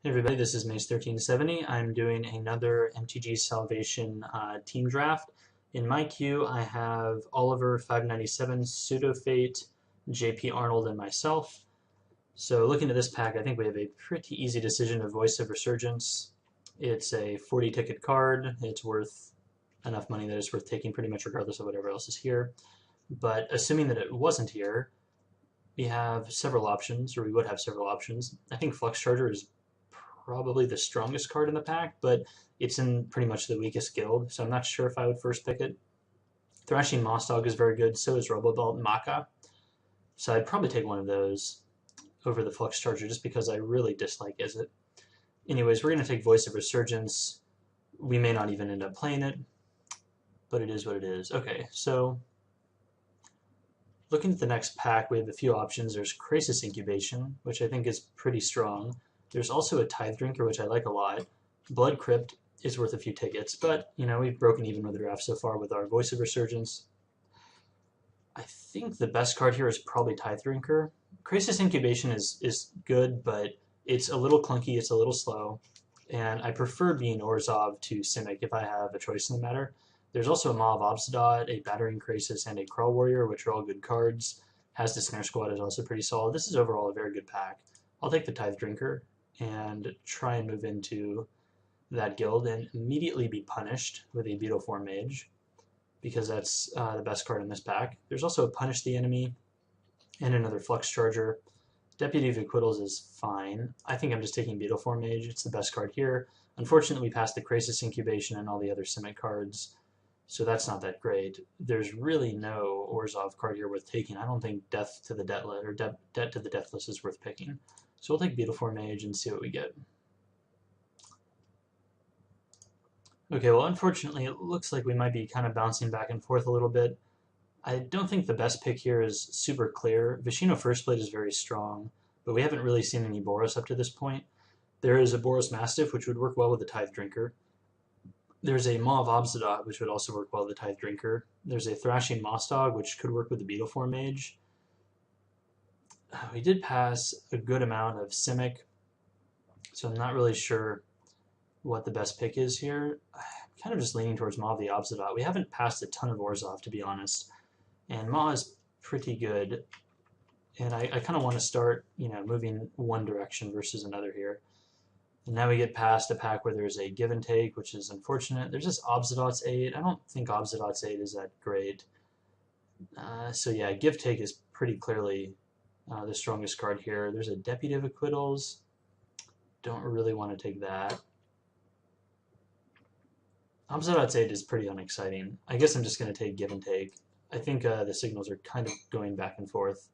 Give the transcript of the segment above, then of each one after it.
Hey everybody, this is Mace1370. I'm doing another MTG Salvation team draft. In my queue, I have Oliver 597, Pseudofate, JP Arnold, and myself. So looking at this pack, I think we have a pretty easy decision of Voice of Resurgence. It's a 40 ticket card. It's worth enough money that it's worth taking pretty much regardless of whatever else is here. But assuming that it wasn't here, we have several options, or we would have several options. I think Flux Charger is probably the strongest card in the pack, but it's in pretty much the weakest guild, so I'm not sure if I would first pick it. Thrashing Moss Dog is very good, so is Robobelt and Maka. So I'd probably take one of those over the Flux Charger just because I really dislike it. Anyways, we're going to take Voice of Resurgence. We may not even end up playing it, but it is what it is. Okay, so looking at the next pack, we have a few options. There's Crisis Incubation, which I think is pretty strong. There's also a Tithe Drinker, which I like a lot. Blood Crypt is worth a few tickets, but you know, we've broken even with the draft so far with our Voice of Resurgence. I think the best card here is probably Tithe Drinker. Crisis Incubation is good, but it's a little clunky, it's a little slow, and I prefer being Orzhov to Simic if I have a choice in the matter. There's also a Maw of Obsidian, a Battering Crisis, and a Crawl Warrior, which are all good cards. Has the Snare Squad is also pretty solid. This is overall a very good pack. I'll take the Tithe Drinker and try and move into that guild and immediately be punished with a Beetle Form Mage, because that's the best card in this pack. There's also a Punish the Enemy and another Flux Charger. Deputy of Acquittals is fine. I think I'm just taking Beetle Form Mage. It's the best card here. Unfortunately, we passed the Crisis Incubation and all the other Simic cards, so that's not that great. There's really no Orzhov card here worth taking. I don't think Death to the Deathless or Debt to the Deathless is worth picking. So we'll take Beetle Form Mage and see what we get. Okay, well unfortunately it looks like we might be kind of bouncing back and forth a little bit. I don't think the best pick here is super clear. Vishino First Blade is very strong, but we haven't really seen any Boros up to this point. There is a Boros Mastiff, which would work well with the Tithe Drinker. There's a Maw of Obsidian, which would also work well with the Tithe Drinker. There's a Thrashing Moss Dog, which could work with the Beetle Form Mage. We did pass a good amount of Simic, so I'm not really sure what the best pick is here. I'm kind of just leaning towards Maw of the Obsidian. We haven't passed a ton of Orzhov, to be honest, and Maw is pretty good, and I kind of want to start, moving one direction versus another here. And now we get past a pack where there's a Give and Take, which is unfortunate. There's this Obsidian's Aid. I don't think Obsidian's Aid is that great. So yeah, Give Take is pretty clearly the strongest card here. There's a Deputy of Acquittals. Don't really want to take that. Obsidian's Aid is pretty unexciting. I guess I'm just going to take Give and Take. I think the signals are kind of going back and forth.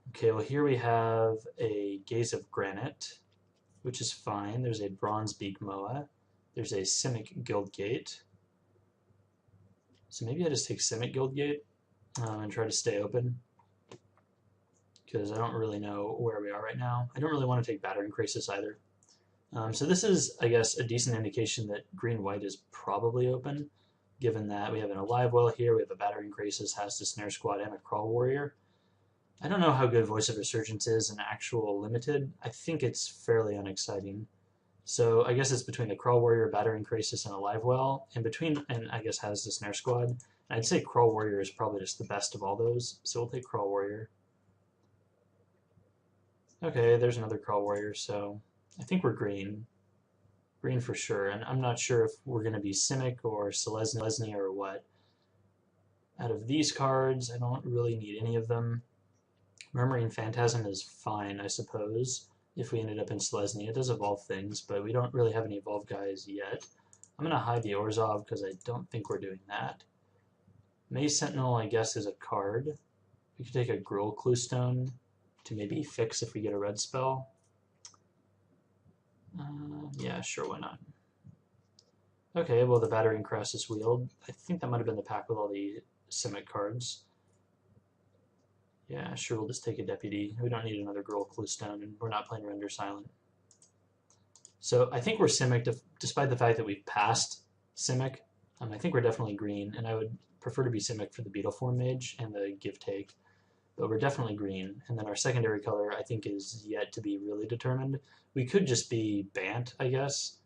Okay, well here we have a Gaze of Granite, which is fine. There's a Bronze Beak Moa. There's a Simic Guildgate. So maybe I just take Simic Guildgate and try to stay open, because I don't really know where we are right now. I don't really want to take Battering Crisis either. So this is, I guess, a decent indication that green-white is probably open, given that we have an Alive Well here, we have a Battering Crisis, has the Snare Squad, and a Crawl Warrior. I don't know how good Voice of Resurgence is in actual limited. I think it's fairly unexciting. So I guess it's between the Crawl Warrior, Battering Crisis, and Alive Well, and I guess has the Snare Squad. And I'd say Crawl Warrior is probably just the best of all those, so we'll take Crawl Warrior. Okay, there's another Crawl Warrior, so I think we're green. Green for sure, and I'm not sure if we're going to be Simic or Selesnya or what. Out of these cards, I don't really need any of them. Murmuring Phantasm is fine, I suppose, if we ended up in Selesnya. It does evolve things, but we don't really have any evolved guys yet. I'm going to hide the Orzhov because I don't think we're doing that. Maze Sentinel, I guess, is a card. We could take a Gruul Cluestone to maybe fix if we get a red spell. Yeah, sure, why not? Okay, well, the Battering Crisis Wield. I think that might have been the pack with all the Simic cards. Yeah, sure, we'll just take a Deputy. We don't need another Gruul Cluestone, and we're not playing Render Silent. So I think we're Simic, despite the fact that we've passed Simic. I think we're definitely green, and I would prefer to be Simic for the Beetle Form Mage and the Give Take. but we're definitely green. And then our secondary color, I think, is yet to be really determined. We could just be Bant, I guess,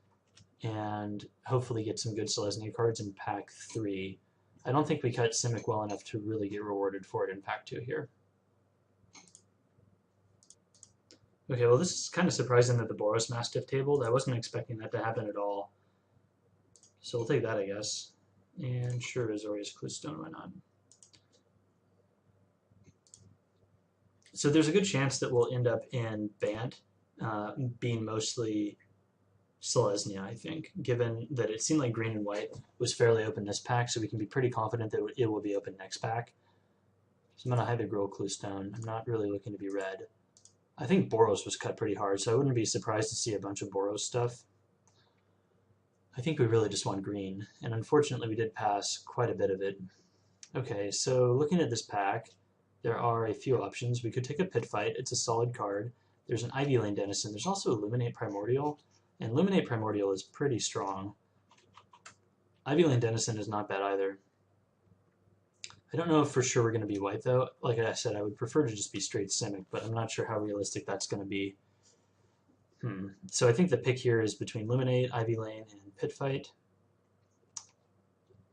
and hopefully get some good Selesnya cards in pack 3. I don't think we cut Simic well enough to really get rewarded for it in pack 2 here. Okay, well this is kind of surprising that the Boros Mastiff tabled. I wasn't expecting that to happen at all. So we'll take that, I guess. And sure, Azorius Cluestone, why not? So there's a good chance that we'll end up in Bant, being mostly Selesnya, I think, given that it seemed like green and white was fairly open this pack, so we can be pretty confident that it will be open next pack. So I'm going to hide the Growl Cluestone. I'm not really looking to be red. I think Boros was cut pretty hard, so I wouldn't be surprised to see a bunch of Boros stuff. I think we really just want green, and unfortunately we did pass quite a bit of it. Okay, so looking at this pack, there are a few options. We could take a Pit Fight. It's a solid card. There's an Ivy Lane Denizen. There's also Illuminate Primordial, and Illuminate Primordial is pretty strong. Ivy Lane Denizen is not bad either. I don't know if for sure we're going to be white, though. Like I said, I would prefer to just be straight Simic, but I'm not sure how realistic that's going to be. So I think the pick here is between Illuminate, Ivy Lane, and Pit Fight.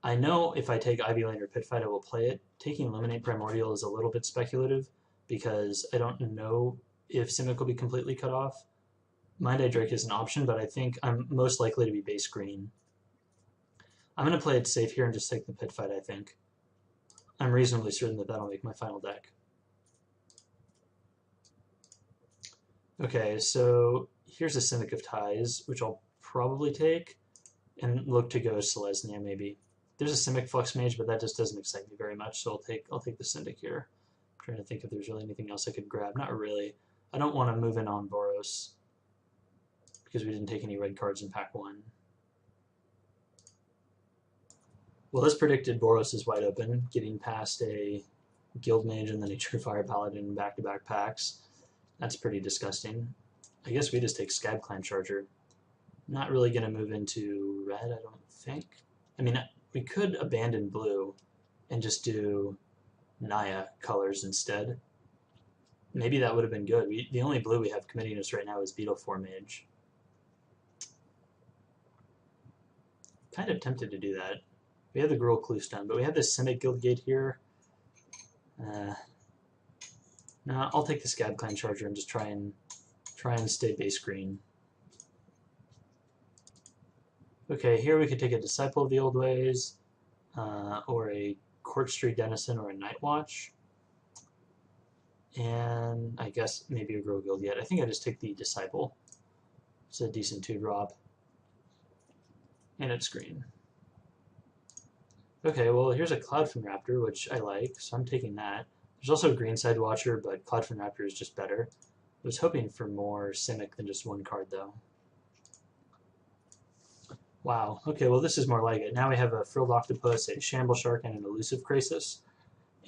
I know if I take Ivy Lane or Pit Fight, I will play it. Taking Illuminate Primordial is a little bit speculative because I don't know if Simic will be completely cut off. Mind-Eye Drake is an option, but I think I'm most likely to be base green. I'm going to play it safe here and just take the Pit Fight, I think. I'm reasonably certain that that'll make my final deck. Okay, so here's a Simic of Ties, which I'll probably take, and look to go Selesnya maybe. There's a Simic Flux Mage, but that just doesn't excite me very much, so I'll take the Syndic here. I'm trying to think if there's really anything else I could grab. Not really. I don't want to move in on Boros because we didn't take any red cards in pack 1. Well, as predicted, Boros is wide open, getting past a Guild Mage and then a True Fire Paladin in back-to-back packs. That's pretty disgusting. I guess we just take Scab Clan Charger. Not really going to move into red, I don't think. I mean, we could abandon blue and just do Naya colors instead. Maybe that would have been good. The only blue we have committing us right now is Beetle 4 Mage. Kind of tempted to do that. We have the Gruul Cluestone, but we have this Simic Guildgate here. No, I'll take the Scab Clan Charger and just try and stay base green. Okay, here we could take a Disciple of the Old Ways, or a Court Street Denizen, or a Night Watch. And I guess maybe a Grow Guildgate. I think I just take the Disciple. It's a decent 2-drop. And it's green. Okay, well here's a Cloudfin Raptor, which I like, so I'm taking that. There's also a Greenside Watcher, but Cloudfin Raptor is just better. I was hoping for more Simic than just one card, though. Wow, okay, well this is more like it. Now we have a Frilled Octopus, a Shamble Shark, and an Elusive Krasis.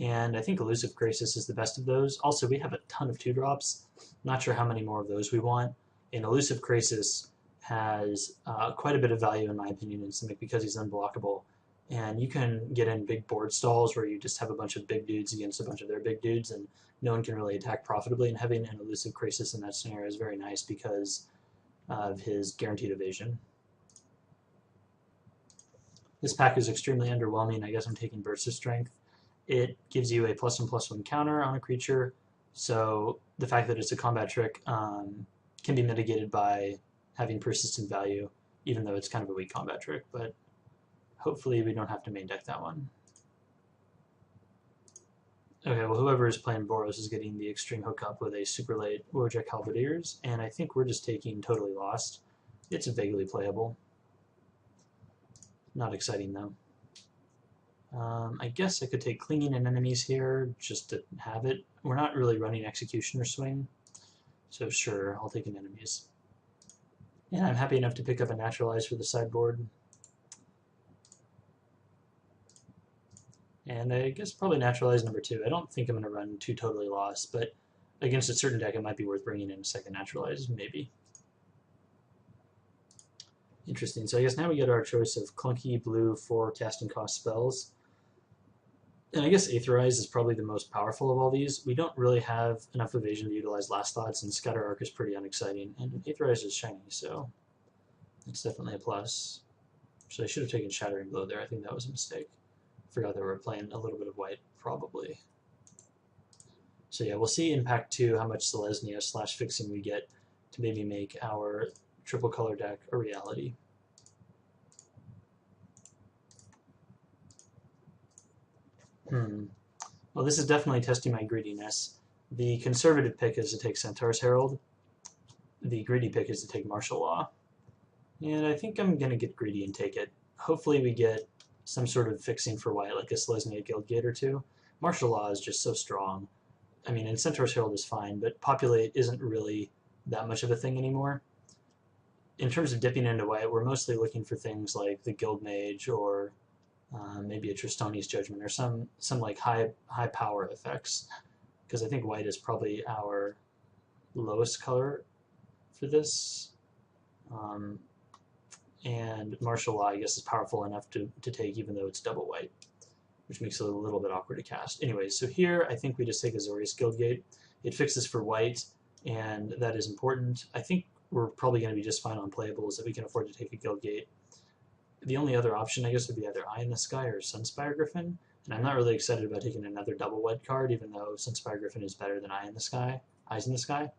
And I think Elusive Krasis is the best of those. Also, we have a ton of 2-drops. Not sure how many more of those we want. And Elusive Krasis has quite a bit of value, in my opinion, in Simic because he's unblockable. And you can get in big board stalls where you just have a bunch of big dudes against a bunch of their big dudes, and no one can really attack profitably. And having an Elusive Krasis in that scenario is very nice because of his guaranteed evasion. This pack is extremely underwhelming. I guess I'm taking Burst of Strength. It gives you a +1/+1 counter on a creature, so the fact that it's a combat trick can be mitigated by having persistent value, even though it's kind of a weak combat trick, but hopefully we don't have to main deck that one. Okay, well whoever is playing Boros is getting the extreme hookup with a super late Wojak Halberdiers, and I think we're just taking Totally Lost. It's vaguely playable. Not exciting though. I guess I could take Clinging and Enemies here just to have it. We're not really running Executioner Swing, so sure, I'll take an Enemies. And I'm happy enough to pick up a Naturalize for the sideboard. And I guess probably Naturalize number 2. I don't think I'm going to run 2 Totally Lost, but against a certain deck it might be worth bringing in a second Naturalize, maybe. Interesting. So I guess now we get our choice of clunky blue for casting cost spells. And I guess Aetherize is probably the most powerful of all these. We don't really have enough evasion to utilize Last Thoughts, and Scatter Arc is pretty unexciting. And Aetherize is shiny, so it's definitely a plus. So I should have taken Shattering Blow there. I think that was a mistake. Forgot that we were playing a little bit of white, probably. So yeah, we'll see Impact 2 how much Selesnya / fixing we get to maybe make our triple color deck a reality. Well, this is definitely testing my greediness. The conservative pick is to take Centaur's Herald. The greedy pick is to take Martial Law. And I think I'm going to get greedy and take it. Hopefully we get some sort of fixing for white, like a Selesnya Guildgate or two. Martial Law is just so strong. I mean, and Centaur's Herald is fine, but Populate isn't really that much of a thing anymore. In terms of dipping into white, we're mostly looking for things like the Guild Mage or maybe a Tristoni's Judgment or some like high power effects, because I think white is probably our lowest color for this. And Martial Law, I guess, is powerful enough to take even though it's double white, which makes it a little bit awkward to cast. Anyways, so here I think we just take Azorius Guildgate. It fixes for white, and that is important. I think we're probably going to be just fine on playables that we can afford to take a Guildgate. The only other option, I guess, would be either Eye in the Sky or Sunspire Griffin, and I'm not really excited about taking another double white card, even though Sunspire Griffin is better than Eyes in the Sky.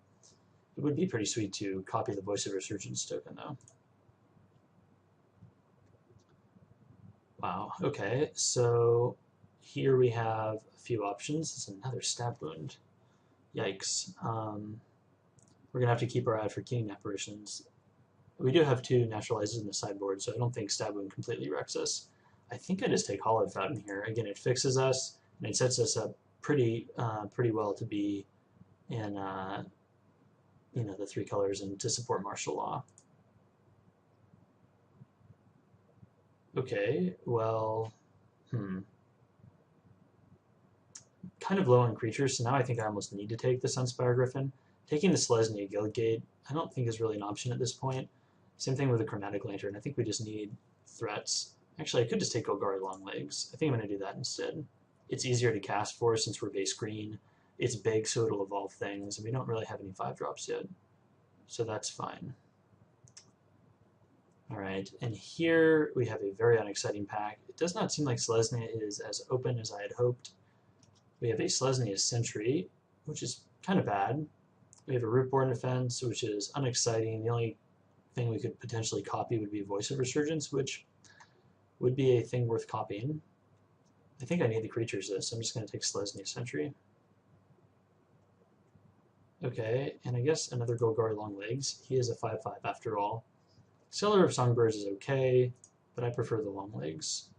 It would be pretty sweet to copy the Voice of Resurgence token, though. Wow, okay, so here we have a few options. It's another Stab Wound. Yikes. We're going to have to keep our eye out for Keening Apparitions. We do have 2 Naturalizes in the sideboard, so I don't think Stab Wound completely wrecks us. I think I just take Hollowed Fountain here. Again, it fixes us, and it sets us up pretty well to be in the 3 colors and to support Martial Law. Okay, well, kind of low on creatures, so now I think I almost need to take the Sunspire Griffin. Taking the Selesnya Guildgate I don't think is really an option at this point. Same thing with the Chromatic Lantern. I think we just need threats. Actually, I could just take Golgari Longlegs. I think I'm going to do that instead. It's easier to cast for since we're base green. It's big, so it'll evolve things, and we don't really have any 5-drops yet. So that's fine. Alright, and here we have a very unexciting pack. It does not seem like Selesnya is as open as I had hoped. We have a Selesnya Sentry, which is kind of bad. We have a Rootborn Defense, which is unexciting. The only thing we could potentially copy would be Voice of Resurgence, which would be a thing worth copying. I think I need the creatures though, so I'm just going to take Selesnya Sentry. Okay, and I guess another Golgari Longlegs. He is a 5/5 after all. Seller of Songbirds is okay, but I prefer the Longlegs.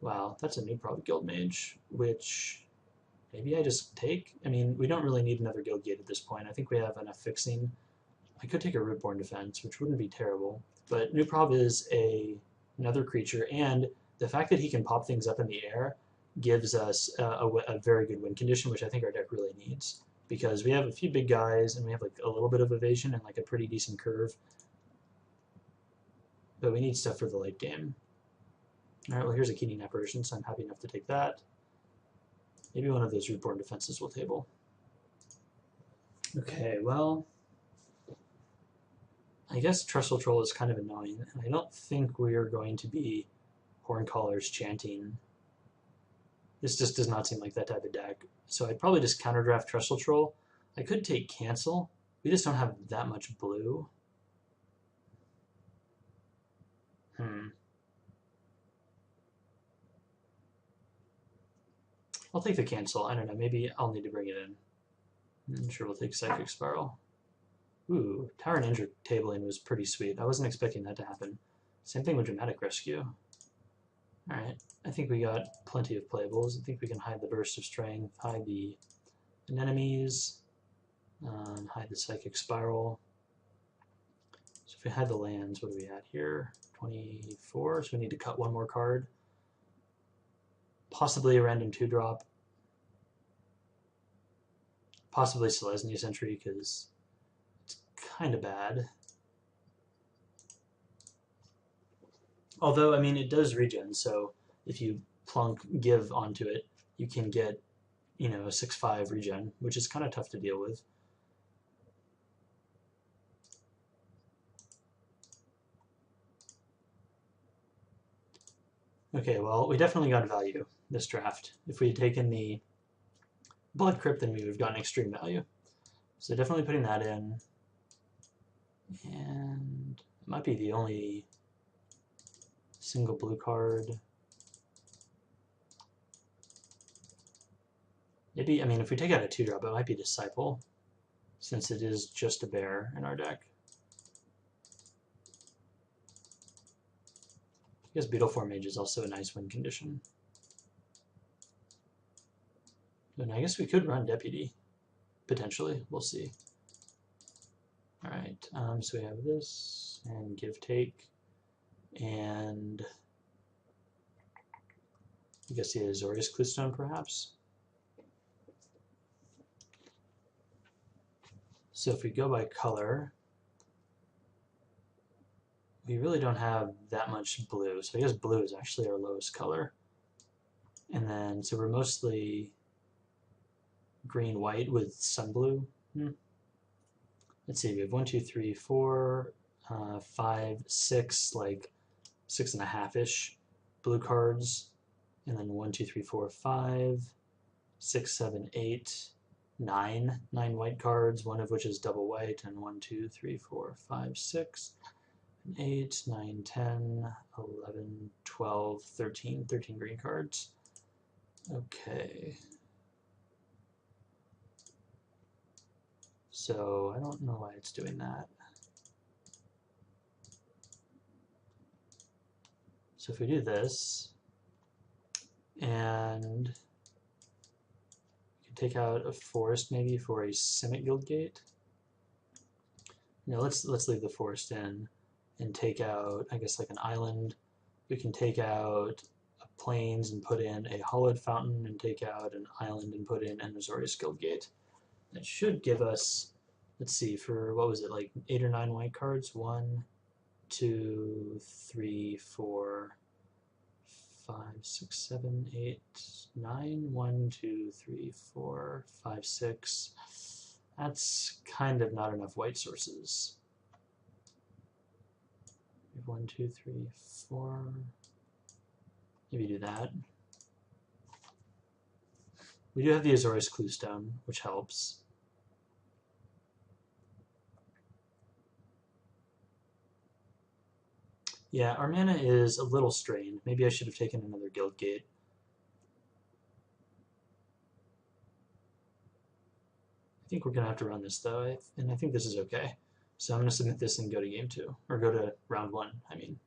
Wow, that's a new Guild Mage, which maybe I just take? I mean, we don't really need another Guildgate at this point. I think we have enough fixing. I could take a Rootborn Defense, which wouldn't be terrible, but New Prov is another creature, and the fact that he can pop things up in the air gives us a very good win condition, which I think our deck really needs, because we have a few big guys, and we have like a little bit of evasion and like a pretty decent curve. But we need stuff for the late game. Alright, well here's a Keening Apparition, so I'm happy enough to take that. Maybe one of those Rootborn Defenses will table. Okay, well, I guess Trestle Troll is kind of annoying, and I don't think we're going to be Horncallers chanting. This just does not seem like that type of deck. So I'd probably just counterdraft Trestle Troll. I could take Cancel. We just don't have that much blue. I'll take the Cancel. I don't know, maybe I'll need to bring it in. I'm sure we'll take Psychic Spiral. Ooh, Tower Ninja tabling was pretty sweet. I wasn't expecting that to happen. Same thing with Dramatic Rescue. Alright, I think we got plenty of playables. I think we can hide the Burst of Strength, hide the Anemones, hide the Psychic Spiral. So if we hide the lands, what are we at here? 24, so we need to cut one more card. Possibly a random 2-drop. Possibly Selesnya Sentry, because it's kind of bad. Although, I mean, it does regen, so if you plunk give onto it, you can get, you know, a 6/5 regen, which is kind of tough to deal with. Okay, well, we definitely got value this draft. If we had taken the Blood Crypt, then we would have gotten extreme value. So definitely putting that in. And it might be the only single blue card. Maybe, I mean, if we take out a 2-drop, it might be Disciple, since it is just a bear in our deck. I guess Beetleform Mage is also a nice win condition. And I guess we could run Deputy, potentially. We'll see. Alright, so we have this, and Give Take, and I guess the Azorius Cluestone, perhaps? So if we go by color, we really don't have that much blue. So I guess blue is actually our lowest color. And then, so we're mostly green-white with sun blue. Let's see, we have 1, 2, 3, 4, 5, 6, like 6.5-ish blue cards. And then 1, 2, 3, 4, 5, 6, 7, 8, 9 white cards, one of which is double white, and 1, 2, 3, 4, 5, 6, 8, 9, 10, 11, 12, 13 green cards. Okay. So I don't know why it's doing that. So if we do this, and we can take out a forest maybe for a Simic Guildgate. No, let's leave the forest in and take out, I guess, like an island. We can take out a plains and put in a Hollowed Fountain, and take out an island and put in an Azorius Guildgate. That should give us, let's see, for what was it, like 8 or 9 white cards? 1, 2, 3, 4, 5, 6, 7, 8, 9. 1, 2, 3, 4, 5, 6. That's kind of not enough white sources. 1, 2, 3, 4. Maybe do that. We do have the Azorius Cluestone, which helps. Yeah, our mana is a little strained. Maybe I should have taken another Guildgate. I think we're going to have to run this, though, and I think this is okay. So I'm going to submit this and go to game 2, or go to round 1, I mean.